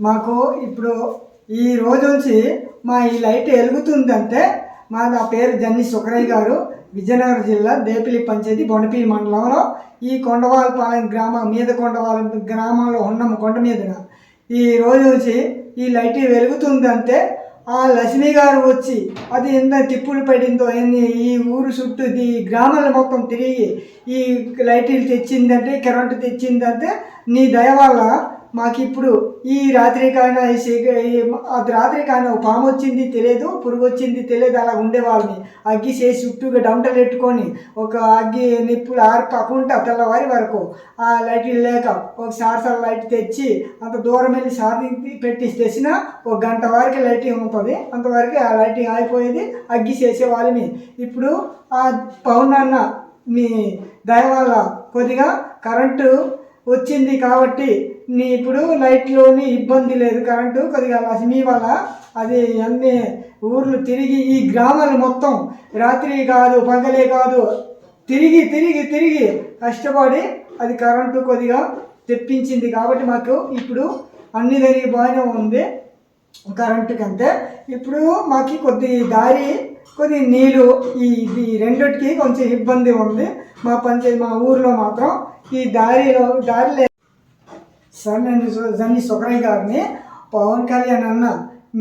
మాకు ఇప్పుడు ఈ రోజు నుంచి మా ఈ లైట్ వెలుగుతుందంటే నా పేరు జన్ని సుకరయ్య గారు, విజయనగరం జిల్లా దేపిలి పంచాయతీ బొండపల్లి మండలంలో ఈ కొండవాలపాలెం మీద కొండవాలెం గ్రామంలో ఉన్నాము. కొండ మీదన ఈ రోజు నుంచి ఈ లైట్ వెలుగుతుందంటే ఆ లక్ష్మి గారు వచ్చి అది ఎంత తిప్పులు పడిందో ఎన్ని ఈ ఊరు చుట్టూ ఈ గ్రామాలు మొత్తం తిరిగి ఈ లైట్లు తెచ్చిందంటే, కరెంటు తెచ్చిందంటే నీ దయ వల్ల మాకు ఇప్పుడు ఈ రాత్రికైనా రాత్రికైనా పాము వచ్చింది తెలియదు, పురుగు వచ్చింది తెలియదు, అలా ఉండేవాళ్ళని అగ్గి చేసి చుట్టూగా డంటలు పెట్టుకొని ఒక అగ్గి నిప్పులు ఆరిపోకుండా తెల్లవారి వరకు ఆ లైట్లు లేక ఒక సార్ లైట్ తెచ్చి అంత దూరం వెళ్ళి సారి పెట్టి తెచ్చినా ఒక గంట వరకు లైటింగ్ ఉంటుంది. అంతవరకు ఆ లైటింగ్ అయిపోయేది, అగ్గి చేసేవాళ్ళని. ఇప్పుడు ఆ పవన్ అన్న మీ దయ వల్ల కొద్దిగా కరెంటు వచ్చింది కాబట్టి ఇప్పుడు లైట్లోని ఇబ్బంది లేదు. కరెంటు కొద్దిగా లక్ష్మి వల్ల అది అన్ని ఊర్లు తిరిగి ఈ గ్రామాలు మొత్తం రాత్రి కాదు పగలే కాదు తిరిగి తిరిగి తిరిగి కష్టపడి అది కరెంటు కొద్దిగా తెప్పించింది కాబట్టి మాకు ఇప్పుడు అన్ని దగ్గర బాగానే ఉంది కరెంటుకి. అంతే ఇప్పుడు మాకు కొద్ది దారి కొద్ది నీళ్ళు ఇది రెండిటికి కొంచెం ఇబ్బంది ఉంది. మా ఊర్లో మాత్రం ఈ దారి సార్ నేను జన్ని సుకరయ్య గారిని. పవన్ కళ్యాణ్ అన్న,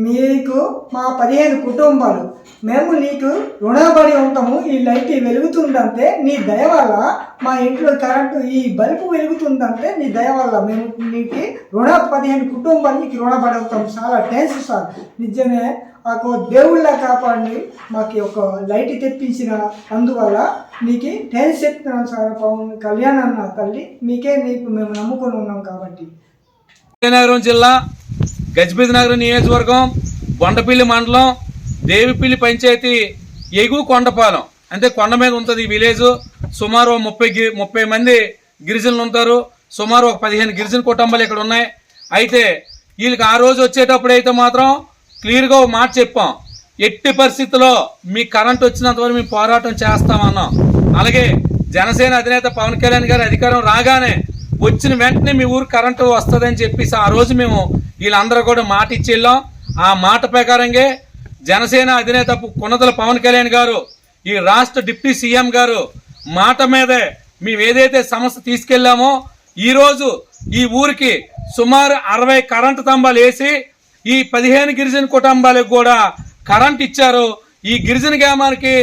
మీకు మా 15 కుటుంబాలు మేము నీకు రుణపడి ఉంటాము. ఈ లైట్ వెలుగుతుందంటే నీ దయ వల్ల మా ఇంట్లో కరెంటు ఈ బల్బు వెలుగుతుందంటే నీ దయ వల్ల మేము నీకు 15 కుటుంబాలు నీకు రుణపడి ఉంటాము. చాలా థ్యాంక్స్ సార్, నిజమే మాకు దేవుళ్ళ కాపాడి మాకు ఒక లైట్ తెప్పించిన అందువల్ల నీకు థ్యాంక్స్ చెప్తున్నాను సార్. పవన్ కళ్యాణ్ అన్న తల్లి నీకు మేము నమ్ముకొని ఉన్నాం కాబట్టి. విజయనగరం జిల్లా గజపతి నగరం నియోజకవర్గం బొండపల్లి మండలం దేవిపల్లి పంచాయతీ ఎగువ కొండపాలెం అంటే కొండ మీద ఉంటుంది ఈ విలేజ్. సుమారు 30 మంది గిరిజనులు ఉంటారు. సుమారు ఒక 15 గిరిజన కుటుంబాలు ఇక్కడ ఉన్నాయి. అయితే వీళ్ళకి ఆ రోజు వచ్చేటప్పుడు అయితే మాత్రం క్లియర్గా ఒక మాట చెప్పాం, ఎట్టి పరిస్థితుల్లో మీ కరెంట్ వచ్చినంత వరకు మేము పోరాటం చేస్తామన్నాం. అలాగే జనసేన అధినేత పవన్ కళ్యాణ్ గారి అధికారం రాగానే వచ్చిన వెంటనే మీ ఊరు కరెంటు వస్తుందని చెప్పేసి ఆ రోజు మేము వీళ్ళందరూ కూడా మాట ఇచ్చి వెళ్ళాం. ఆ మాట ప్రకారంగా జనసేన అధినేత కొనతల పవన్ కళ్యాణ్ గారు, ఈ రాష్ట్ర డిప్యూటీ సీఎం గారు మాట మీదే మేము ఏదైతే సమస్య తీసుకెళ్లామో ఈరోజు ఈ ఊరికి సుమారు 60 కరెంటు స్తంభాలు వేసి ఈ 15 గిరిజన కుటుంబాలకు కూడా కరెంట్ ఇచ్చారు. ఈ గిరిజన గ్రామానికి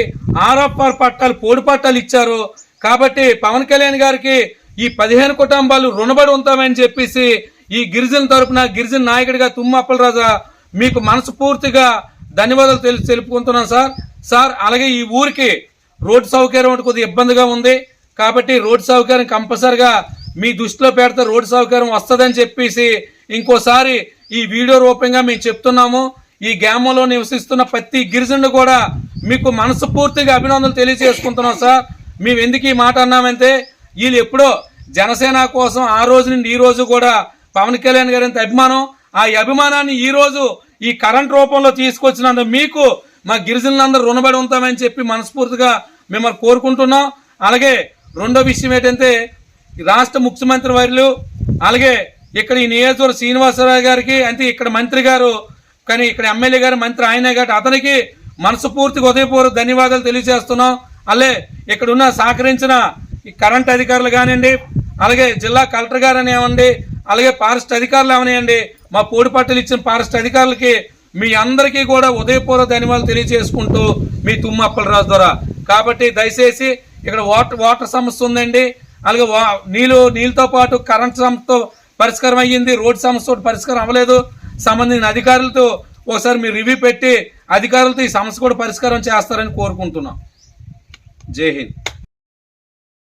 ఆర్ఎఫ్ఆర్ పట్టాలు, పొడి పట్టాలు ఇచ్చారు. కాబట్టి పవన్ కళ్యాణ్ గారికి ఈ 15 కుటుంబాలు రుణపడి ఉంటామని చెప్పేసి ఈ గిరిజన తరపున గిరిజన నాయకుడిగా తుమ్మ అప్పలరాజా మీకు మనస్ఫూర్తిగా ధన్యవాదాలు తెలుపుకుంటున్నాను సార్. అలాగే ఈ ఊరికి రోడ్డు సౌకర్యం కొద్దిగా ఇబ్బందిగా ఉంది కాబట్టి రోడ్డు సౌకర్యం కంపల్సరిగా మీ దృష్టిలో పెడితే రోడ్డు సౌకర్యం వస్తుందని చెప్పేసి ఇంకోసారి ఈ వీడియో రూపంగా మేము చెప్తున్నాము. ఈ గ్రామంలో నివసిస్తున్న ప్రతి గిరిజనుడు కూడా మీకు మనస్ఫూర్తిగా అభినందనలు తెలియజేసుకుంటున్నాం సార్. మేము ఎందుకు ఈ మాట అన్నామంటే వీళ్ళు ఎప్పుడో జనసేన కోసం ఆ రోజు నుండి ఈ రోజు కూడా పవన్ కళ్యాణ్ గారి అభిమానం, ఆ అభిమానాన్ని ఈ రోజు ఈ కరెంట్ రూపంలో తీసుకొచ్చినందుకు మీకు మా గిరిజనులందరూ రుణపడి ఉంటామని చెప్పి మనస్ఫూర్తిగా మిమ్మల్ని కోరుకుంటున్నాం. అలాగే రెండో విషయం ఏంటంటే రాష్ట్ర ముఖ్యమంత్రి వర్యులు అలాగే ఇక్కడ ఈ నియోజకవర్గ శ్రీనివాసరావు గారికి అంటే ఇక్కడ మంత్రి గారు కానీ ఇక్కడ ఎమ్మెల్యే గారు మంత్రి ఆయనే కాబట్టి అతనికి మనస్ఫూర్తిగా ఉదయపూర్వక ధన్యవాదాలు తెలియజేస్తున్నాం. అలాగే ఇక్కడ ఉన్న సహకరించిన ఈ కరెంట్ అధికారులు కానివ్వండి, అలాగే జిల్లా కలెక్టర్ గారు అనివ్వండి, అలాగే ఫారెస్ట్ అధికారులు అవనివ్వండి, మా పోడి పట్టలు ఇచ్చిన ఫారెస్ట్ అధికారులకి మీ అందరికీ కూడా ఉదయపూర్వక ధన్యవాదాలు తెలియజేసుకుంటూ మీ తుమ్మ అప్పలరాజు ద్వారా. కాబట్టి దయచేసి ఇక్కడ వాటర్ సమస్య ఉందండి, అలాగే నీళ్ళతో పాటు కరెంట్ సమస్యతో పరిష్కారం అయ్యింది, రోడ్డు సమస్య పరిష్కారం అవ్వలేదు. సంబంధించిన అధికారులతో ఒకసారి మీరు రివ్యూ పెట్టి అధికారులతో ఈ సమస్య కూడా పరిష్కారం చేస్తారని కోరుకుంటున్నాం. జై హింద్.